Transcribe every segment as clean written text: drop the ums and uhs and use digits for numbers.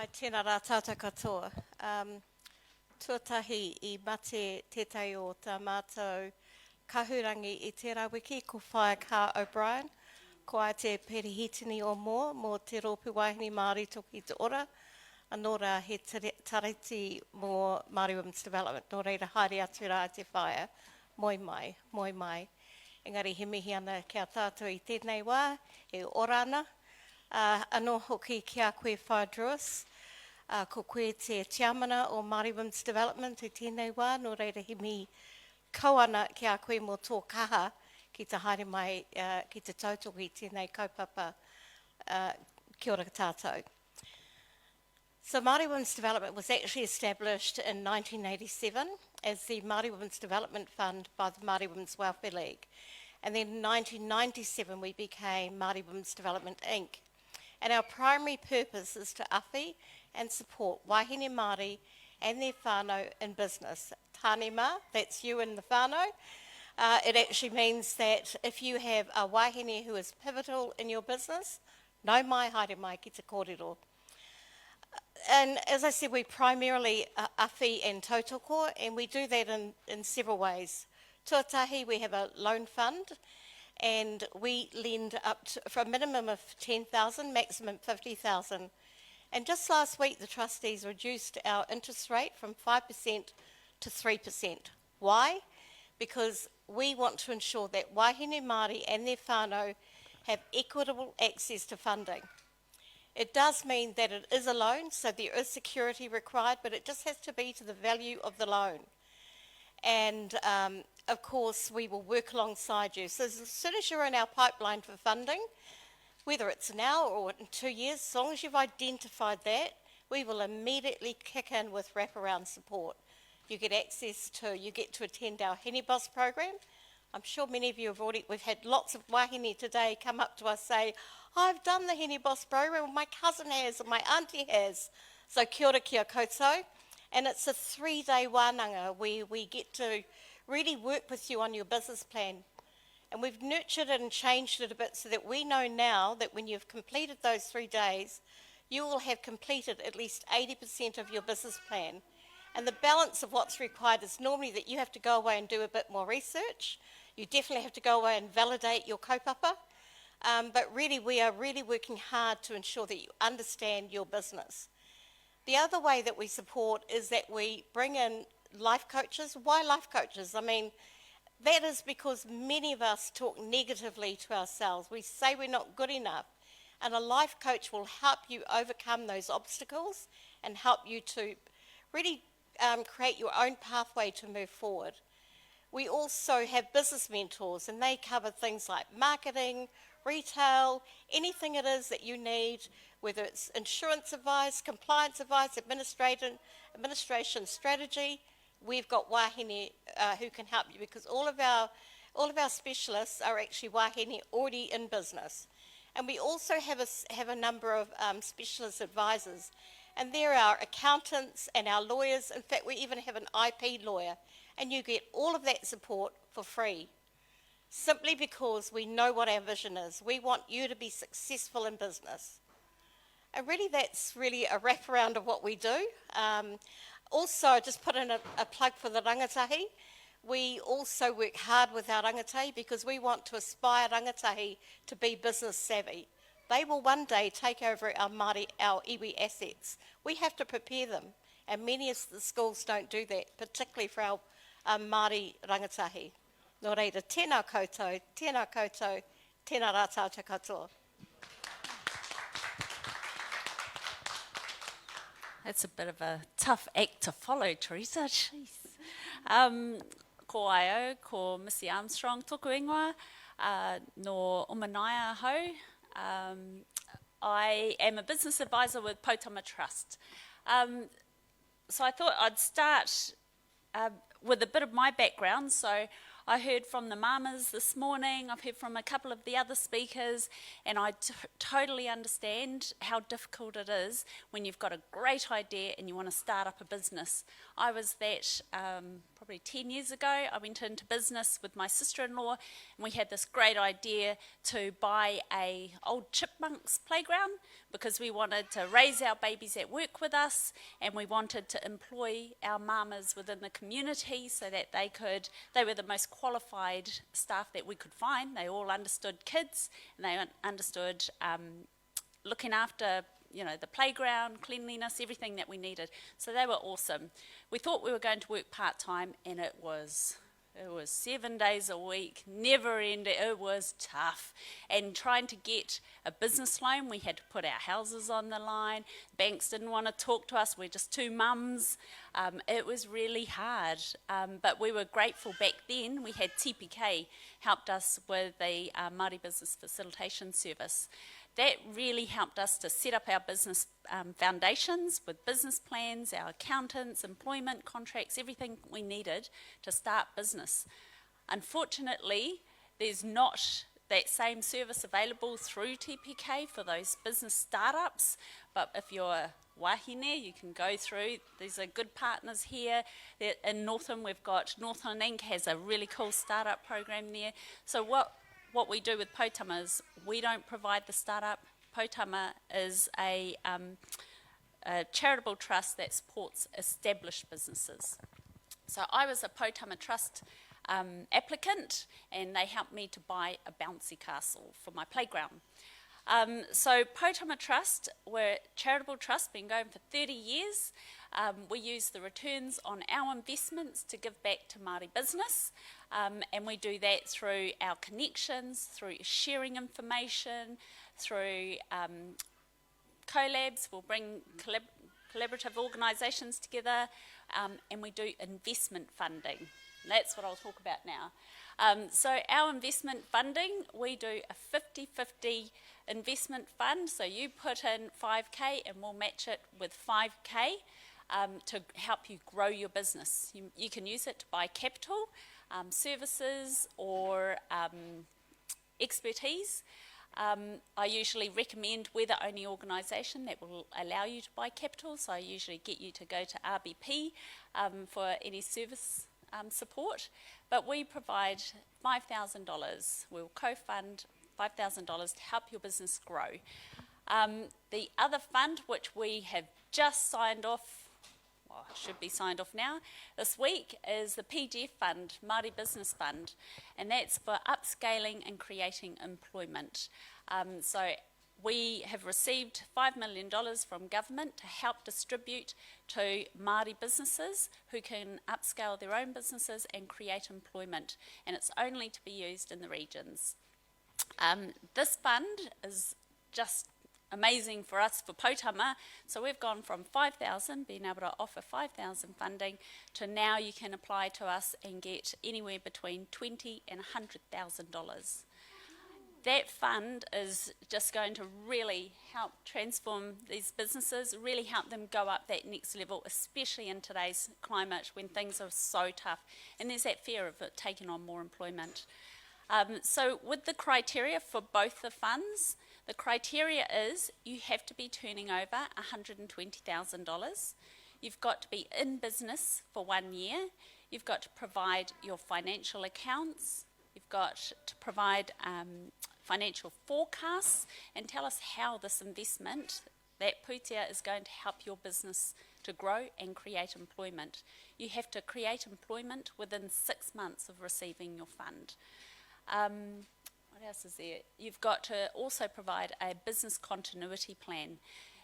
Ai tēnā rā tātou katoa. Tuatahi I mate tētai o tā mātou kahurangi I tērā wiki, ko whaia Kā O'Brien, ko ai te perehitini o mō te rōpū wahine Māori toki te ora, anō rā he tariti mō Māori Women's Development, nō reira haere atu rā te whaia, moi mai. Engari he mihi ana kia tātou I tēnei wā, e ora ana, anō hoki kia koe whaidruas, ko koe te tiamana o Māori Women's Development I tēnei wā, nō reira he mihi kauana kia koe mō tō kaha ki te haere mai, ki te tautoki tēnei kaupapa, kia ora tātou. So Māori Women's Development was actually established in 1987 as the Māori Women's Development Fund by the Māori Women's Welfare League. And then in 1997 we became Māori Women's Development Inc. And our primary purpose is to awhi and support wahine Māori and their whānau in business. Tānema, that's you in the whānau. It actually means that if you have a wahine who is pivotal in your business, nau mai haere mai ki te kōrero. And as I said, we primarily awhi and tautoko, and we do that in several ways. Tuatahi, we have a loan fund, and we lend up to, for a minimum of 10,000, maximum 50,000. And just last week, the trustees reduced our interest rate from 5% to 3%. Why? Because we want to ensure that wahine Māori and their whānau have equitable access to funding. It does mean that it is a loan, so there is security required, but it just has to be to the value of the loan. And of course, we will work alongside you. So as soon as you're in our pipeline for funding, whether it's now or in 2 years, as long as you've identified that, we will immediately kick in with wraparound support. You get access to, you get to attend our Hene Boss program. I'm sure many of you have already, we've had lots of wahine today come up to us say, I've done the Hene Boss program, or my cousin has, or my auntie has. So kia ora kia koutou. And it's a 3-day wānanga where we get to really work with you on your business plan. And we've nurtured it and changed it a bit so that we know now that when you've completed those 3 days, you will have completed at least 80% of your business plan. And the balance of what's required is normally that you have to go away and do a bit more research. You definitely have to go away and validate your kaupapa. But really, we are really working hard to ensure that you understand your business. The other way that we support is that we bring in life coaches. Why life coaches? I mean, that is because many of us talk negatively to ourselves. We say we're not good enough. And a life coach will help you overcome those obstacles and help you to really create your own pathway to move forward. We also have business mentors, and they cover things like marketing, retail, anything it is that you need, whether it's insurance advice, compliance advice, administration strategy. We've got wahine who can help you, because all of our specialists are actually wahine already in business. And we also have a number of specialist advisors, and they're our accountants and our lawyers. In fact, we even have an IP lawyer, and you get all of that support for free, simply because we know what our vision is. We want you to be successful in business. And really, that's really a wraparound of what we do. Also, just put in a plug for the rangatahi. We also work hard with our rangatahi because we want to aspire rangatahi to be business savvy. They will one day take over our Māori, our iwi assets. We have to prepare them, and many of the schools don't do that, particularly for our Māori rangatahi. Nō reira, tēnā koutou, tēnā rā tātou katoa. That's a bit of a tough act to follow, Teresa. Jeez. Ko ai au, ko Missy Armstrong, tōku ingoa, no Omanaya hau. I am a business advisor with Poutama Trust. So I thought I'd start with a bit of my background. So I heard from the mamas this morning, I've heard from a couple of the other speakers, and I totally understand how difficult it is when you've got a great idea and you want to start up a business. I was that probably 10 years ago. I went into business with my sister-in-law, and we had this great idea to buy a old chipmunks playground because we wanted to raise our babies at work with us, and we wanted to employ our mamas within the community so that they were the most qualified staff that we could find. They all understood kids, and they understood looking after the playground, cleanliness, everything that we needed. So they were awesome. We thought we were going to work part-time, and it was 7 days a week, never ending. It was tough. And trying to get a business loan, we had to put our houses on the line. Banks didn't want to talk to us. We're just two mums. It was really hard. But we were grateful back then. We had TPK helped us with the Māori Business Facilitation Service. That really helped us to set up our business foundations with business plans, our accountants, employment contracts, everything we needed to start business. Unfortunately, there's not that same service available through TPK for those business startups, but if you're wahine, you can go through. These are good partners here. In Northland, we've got Northland Inc. has a really cool startup program there. So what we do with Poutama is we don't provide the startup. Poutama is a charitable trust that supports established businesses. So I was a Poutama Trust applicant, and they helped me to buy a bouncy castle for my playground. So Poutama Trust, we're a charitable trust, been going for 30 years. We use the returns on our investments to give back to Māori business, and we do that through our connections, through sharing information, through collabs. We'll bring collaborative organisations together, and we do investment funding. That's what I'll talk about now. So our investment funding, we do a 50-50 investment fund. So you put in 5K and we'll match it with 5K to help you grow your business. You can use it to buy capital, services or expertise. I usually recommend weather-only organisation that will allow you to buy capital. So I usually get you to go to RBP for any service support, but we provide $5,000. We'll co-fund $5,000 to help your business grow. The other fund, which we have just signed off, should be signed off now, this week, is the PGF Fund, Māori Business Fund, and that's for upscaling and creating employment. So we have received $5 million from government to help distribute to Māori businesses who can upscale their own businesses and create employment, and it's only to be used in the regions. This fund is just amazing for us for Poutama, so we've gone from 5,000, being able to offer 5,000 funding, to now you can apply to us and get anywhere between $20,000 and $100,000. That fund is just going to really help transform these businesses, really help them go up that next level, especially in today's climate when things are so tough. And there's that fear of it taking on more employment. So with the criteria for both the funds, the criteria is you have to be turning over $120,000. You've got to be in business for 1 year. You've got to provide your financial accounts. You've got to provide financial forecasts and tell us how this investment, that putia, is going to help your business to grow and create employment. You have to create employment within 6 months of receiving your fund. What else is there? You've got to also provide a business continuity plan.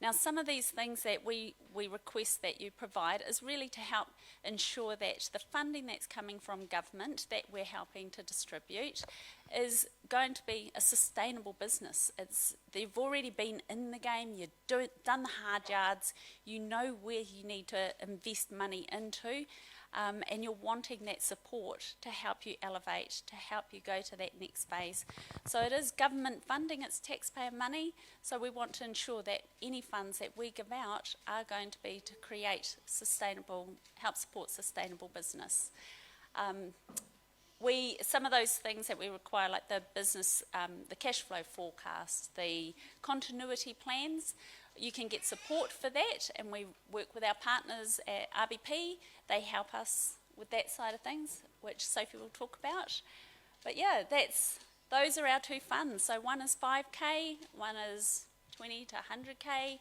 Now, some of these things that we request that you provide is really to help ensure that the funding that's coming from government that we're helping to distribute is going to be a sustainable business. They've already been in the game, you've done the hard yards, you know where you need to invest money into, and you're wanting that support to help you elevate, to help you go to that next phase. So it is government funding, it's taxpayer money, so we want to ensure that any funds that we give out are going to be to create sustainable, help support sustainable business. some of those things that we require, like the business, the cash flow forecast, the continuity plans, you can get support for that, and we work with our partners at RBP. They help us with that side of things, which Sophie will talk about. But yeah, those are our two funds. So one is 5K, one is 20 to 100K.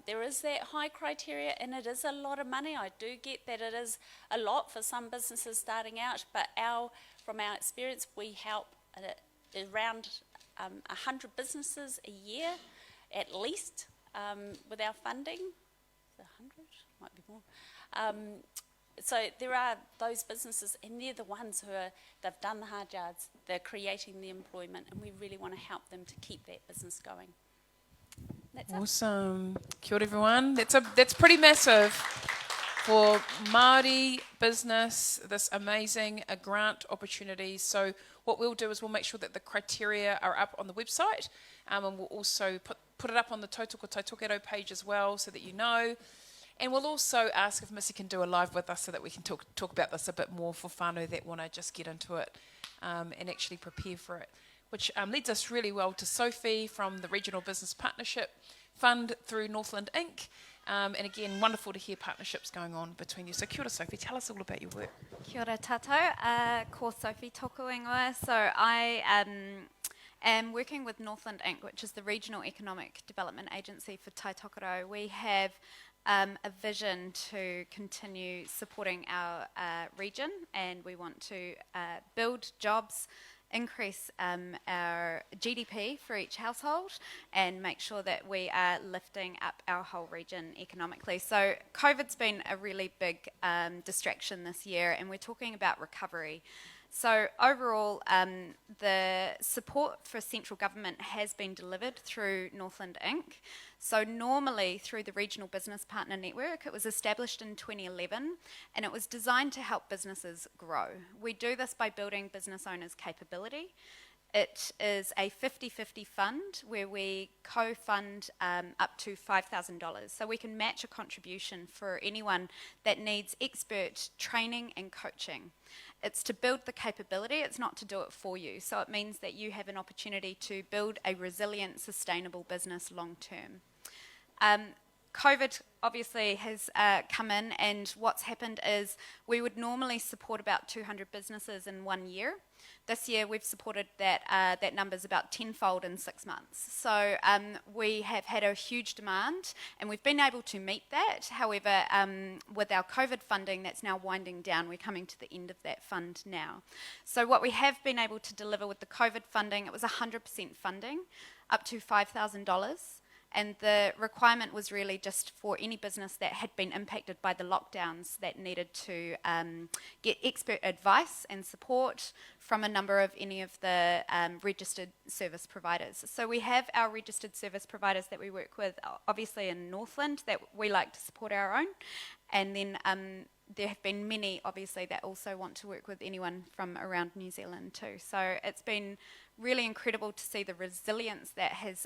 There is that high criteria, and it is a lot of money. I do get that it is a lot for some businesses starting out, but from our experience, we help around 100 businesses a year, at least, with our funding. 100? Might be more. So there are those businesses, and they're the ones they've done the hard yards, they're creating the employment, and we really want to help them to keep that business going. That's awesome. Kia ora, everyone. That's pretty massive for Māori business, this amazing grant opportunity. So what we'll do is we'll make sure that the criteria are up on the website, and we'll also put it up on the Taitokerau page as well, so that you know. And we'll also ask if Missy can do a live with us, so that we can talk about this a bit more for whānau that want to just get into it and actually prepare for it. Which leads us really well to Sophie from the Regional Business Partnership Fund through Northland Inc. And again, wonderful to hear partnerships going on between you. So kia ora, Sophie, tell us all about your work. Kia ora tātou, ko Sophie tōku ingoa. So I am working with Northland Inc., which is the Regional Economic Development Agency for Taitokerau. We have a vision to continue supporting our region, and we want to build jobs, increase our GDP for each household, and make sure that we are lifting up our whole region economically. So COVID's been a really big distraction this year, and we're talking about recovery. So overall, the support for central government has been delivered through Northland Inc. So normally through the Regional Business Partner Network, it was established in 2011, and it was designed to help businesses grow. We do this by building business owners' capability. It is a 50-50 fund where we co-fund up to $5,000. So we can match a contribution for anyone that needs expert training and coaching. It's to build the capability, it's not to do it for you. So it means that you have an opportunity to build a resilient, sustainable business long term. COVID obviously has come in, and what's happened is we would normally support about 200 businesses in 1 year. This year we've supported that number's about tenfold in 6 months. So we have had a huge demand, and we've been able to meet that. However, with our COVID funding, that's now winding down. We're coming to the end of that fund now. So what we have been able to deliver with the COVID funding, it was 100% funding, up to $5,000. And the requirement was really just for any business that had been impacted by the lockdowns that needed to get expert advice and support from a number of any of the registered service providers. So we have our registered service providers that we work with, obviously in Northland, that we like to support our own. And then there have been many, obviously, that also want to work with anyone from around New Zealand too. So it's been really incredible to see the resilience that has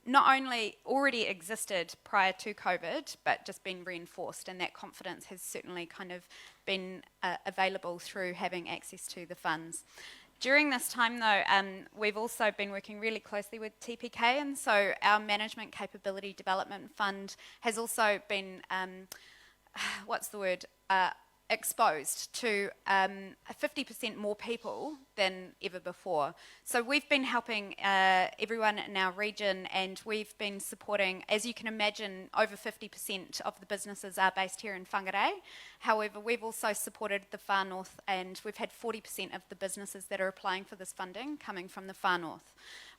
not only already existed prior to COVID, but just been reinforced, and that confidence has certainly kind of been available through having access to the funds. During this time though, we've also been working really closely with TPK, and so our Management Capability Development Fund has also been, exposed to 50% more people than ever before. So we've been helping everyone in our region, and we've been supporting, as you can imagine, over 50% of the businesses are based here in Whangarei. However, we've also supported the Far North, and we've had 40% of the businesses that are applying for this funding coming from the Far North.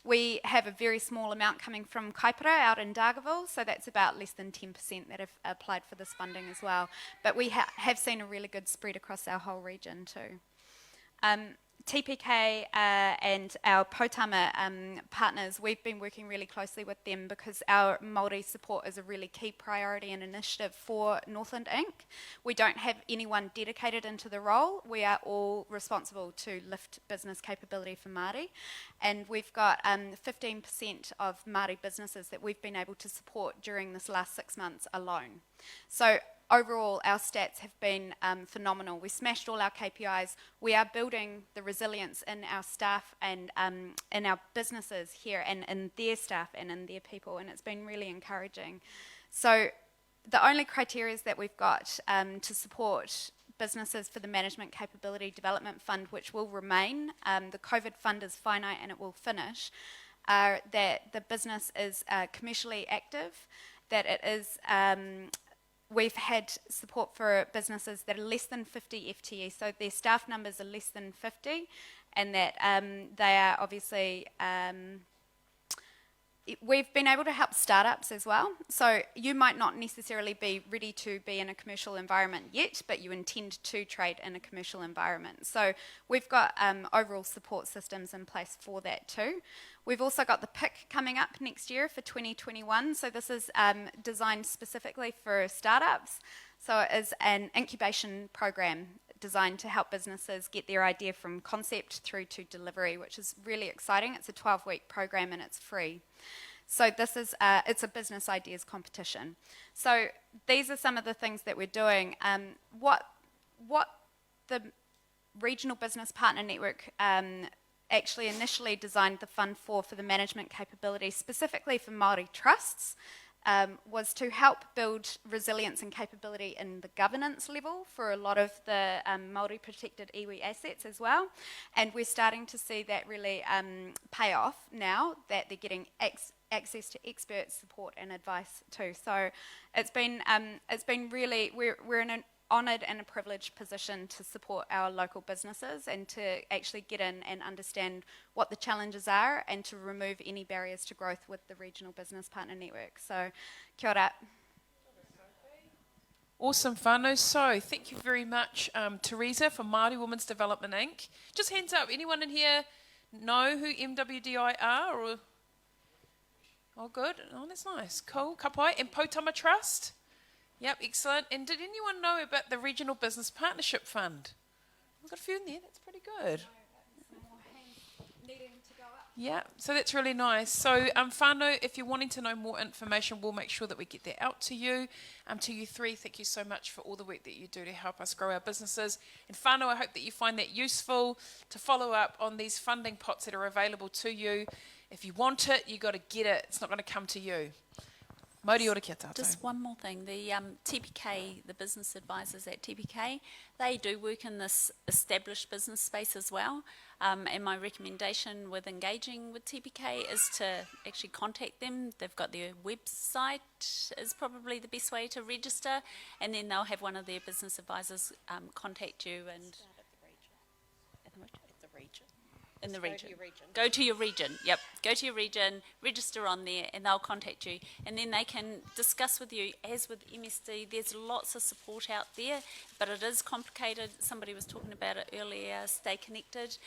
We have a very small amount coming from Kaipara out in Dargaville, so that's about less than 10% that have applied for this funding as well. But we have seen a really good spread across our whole region too. TPK and our Poutama partners, we've been working really closely with them because our Māori support is a really key priority and initiative for Northland Inc. We don't have anyone dedicated into the role. We are all responsible to lift business capability for Māori, and we've got 15% of Māori businesses that we've been able to support during this last 6 months alone. So overall, our stats have been phenomenal. We smashed all our KPIs. We are building the resilience in our staff and in our businesses here, and in their staff and in their people, and it's been really encouraging. So the only criteria that we've got to support businesses for the Management Capability Development Fund, which will remain, the COVID fund is finite and it will finish, are that the business is commercially active, that it is, we've had support for businesses that are less than 50 FTE, so their staff numbers are less than 50, and that they are obviously, we've been able to help startups as well. So you might not necessarily be ready to be in a commercial environment yet, but you intend to trade in a commercial environment. So we've got overall support systems in place for that too. We've also got the PIC coming up next year for 2021. So this is designed specifically for startups. So it is an incubation program designed to help businesses get their idea from concept through to delivery, which is really exciting. It's a 12-week program and it's free. So this is, it's a business ideas competition. So these are some of the things that we're doing. What the Regional Business Partner Network actually initially designed the fund for the management capability, specifically for Māori trusts, was to help build resilience and capability in the governance level for a lot of the Māori protected iwi assets as well. And we're starting to see that really pay off now that they're getting access to expert support and advice too. So it's been really, we're in an honoured and a privileged position to support our local businesses and to actually get in and understand what the challenges are and to remove any barriers to growth with the Regional Business Partner Network. So, kia ora. Awesome, whānau. So, thank you very much, Teresa from Māori Women's Development Inc. Just hands up, anyone in here know who MWDI are? Or? Oh, good. Oh, that's nice. Cool. Kapai. And Poutama Trust? Yep, excellent. And did anyone know about the Regional Business Partnership Fund? We've got a few in there. That's pretty good. Yeah, so that's really nice. So, whānau, if you're wanting to know more information, we'll make sure that we get that out to you. To you three, thank you so much for all the work that you do to help us grow our businesses. And whānau, I hope that you find that useful to follow up on these funding pots that are available to you. If you want it, you got to get it. It's not going to come to you. Mauri ora kia tātou. Just one more thing. The TPK, the business advisors at TPK, they do work in this established business space as well. And my recommendation with engaging with TPK is to actually contact them. They've got their website is probably the best way to register, and then they'll have one of their business advisors contact you and in the region. Go to your region. Yep. Go to your region, register on there, and they'll contact you. And then they can discuss with you, as with MSD, there's lots of support out there, but it is complicated. Somebody was talking about it earlier, stay connected.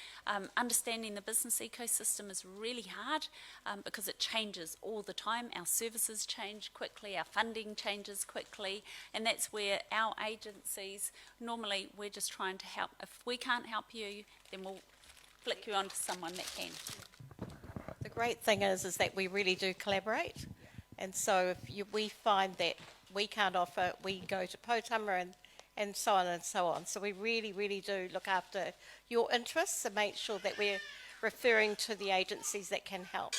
Understanding the business ecosystem is really hard because it changes all the time. Our services change quickly, our funding changes quickly, and that's where our agencies, normally we're just trying to help. If we can't help you, then we'll flick you onto someone that can. The great thing is that we really do collaborate, and so if we find that we can't offer, we go to Poutama and so on and so on. So we really, really do look after your interests and make sure that we're referring to the agencies that can help.